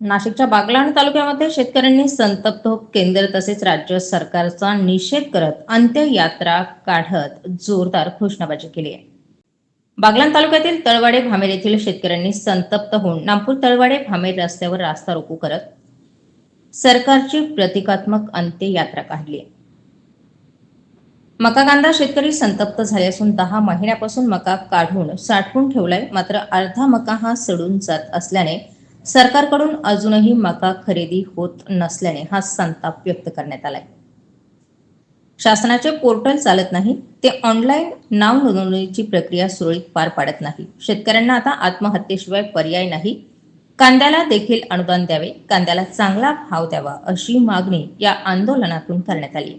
नाशिकच्या बागलाण तालुक्यामध्ये शेतकऱ्यांनी संतप्त होत केंद्र तसेच राज्य सरकारचा निषेध करत अंत्ययात्रा काढत जोरदार घोषणाबाजी केली आहे। बागलाण तालुक्यातील तळवाडे भामेर येथील शेतकऱ्यांनी संतप्त होऊन नागपूर तळवाडे भामेर रस्त्यावर रास्ता रोको करत सरकारची प्रतिकात्मक अंत्ययात्रा काढली आहे। मका कांदा शेतकरी संतप्त झाले असून 10 महिन्यापासून मका काढून साठवून ठेवलाय, मात्र अर्धा मका हा सडून जात असल्याने सरकारकडून अजूनही मका खरेदी होत नसल्याने हा संताप व्यक्त करण्यात आलाय। शासनाचे पोर्टल चालत नाही, ते ऑनलाईन नाव नोंदणीची प्रक्रिया सुरळीत पार पाडत नाही। शेतकऱ्यांना आता आत्महत्येशिवाय पर्याय नाही। कांद्याला देखील अनुदान द्यावे, कांद्याला चांगला भाव द्यावा अशी मागणी या आंदोलनातून करण्यात आली।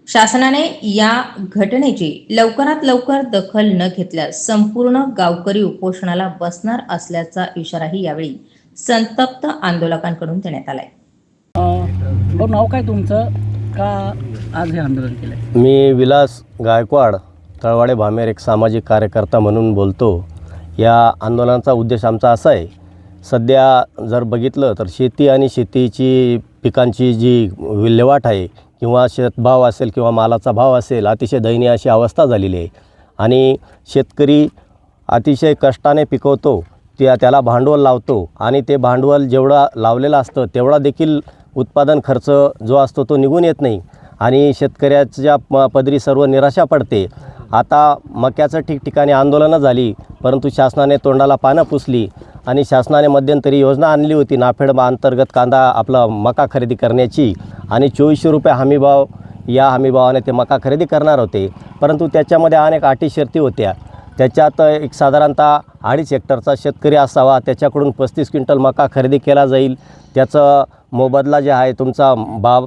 शासनाने या घटनेची लवकरात लवकर दखल न घेतल्यास संपूर्ण गावकरी उपोषणाला बसणार असल्याचा इशाराही यावेळी संतप्त आंदोलकांकडून देण्यात आलाय। नाव काय तुमचं, का आज हे आंदोलन केलंय? मी विलास गायकवाड, तळवाडे भामेर एक सामाजिक कार्यकर्ता म्हणून बोलतो। या आंदोलनाचा उद्देश आमचा असा आहे, सध्या जर बघितलं तर शेती आणि शेतीची पिकांची जी विल्हेवाट आहे किंवा शेतभाव असेल किंवा मालाचा भाव असेल, अतिशय दयनीय अशी अवस्था झालेली आहे। आणि शेतकरी अतिशय कष्टाने पिकवतो, त्याला भांडवल लावतो आणि ते भांडवल जेवढा लावलेलं असतं तेवढा देखील उत्पादन खर्च जो असतो तो निघून येत नाही आणि शेतकऱ्याच्या पदरी सर्व निराशा पडते। आता मक्याचं ठिकठिकाणी आंदोलनं झाली, परंतु शासनाने तोंडाला पानं पुसली आणि शासनाने मध्यंतरी योजना आणली होती नाफेड अंतर्गत कांदा आपला मका खरेदी करण्याची आणि 2400 रुपये हमीभाव, या हमीभावाने ते मका खरेदी करणार होते। परंतु त्याच्यामध्ये अनेक अटी शर्ती होत्या। त्याच्यात एक साधारणतः 2.5 हेक्टरचा शेतकरी असावा, त्याच्याकडून 35 क्विंटल मका खरेदी केला जाईल, त्याचं मोबदला जे आहे तुमचा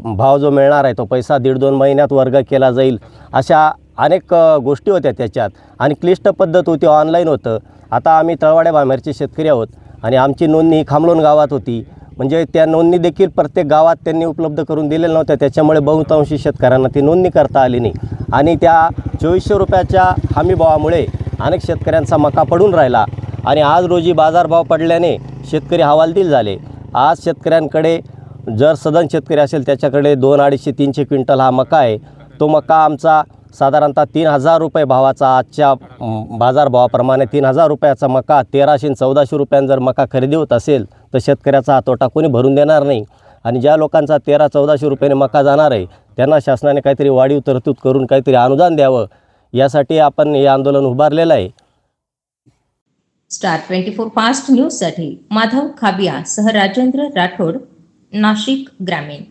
भाव जो मिळणार आहे तो पैसा 1.5-2 महिन्यात वर्ग केला जाईल, अशा अनेक गोष्टी होत्या त्याच्यात आणि क्लिष्ट पद्धत होती, ऑनलाईन होतं। आता आम्ही तळवाडे भामेरचे शेतकरी आहोत आणि आमची नोंदणी ही खामलोण गावात होती, म्हणजे त्या नोंदणी देखील प्रत्येक गावात त्यांनी उपलब्ध करून दिलेल्या नव्हत्या, त्याच्यामुळे बहुतांशी शेतकऱ्यांना ती नोंदणी करता आली नाही आणि त्या 2400 रुपयाच्या हमीभावामुळे अनेक शेतकऱ्यांचा मका पडून राहिला आणि आज रोजी बाजारभाव पडल्याने शेतकरी हवालदिल झाले। आज शेतकऱ्यांकडे जर सदन शेतकरी असेल त्याच्याकडे 200-250-300 क्विंटल हा मका आहे। तो मका आमचा साधारणतः 3000 रुपये भावाचा, आजच्या बाजारभावाप्रमाणे 3000 रुपयाचा मका 1300-1400 रुपयांनी जर मका खरेदी होत असेल तर शेतकऱ्याचा हा तोटा कोणी भरून देणार नाही आणि ज्या लोकांचा 1300-1400 रुपयाने मका जाणार आहे त्यांना शासनाने काहीतरी वाढीव तरतूद करून काहीतरी अनुदान द्यावं, यासाठी आपण हे आंदोलन उभारलेलं आहे। स्टार 24 फास्ट न्यूज साठी माधव खाबिया सह राजेंद्र राठोड, नाशिक ग्रामीण।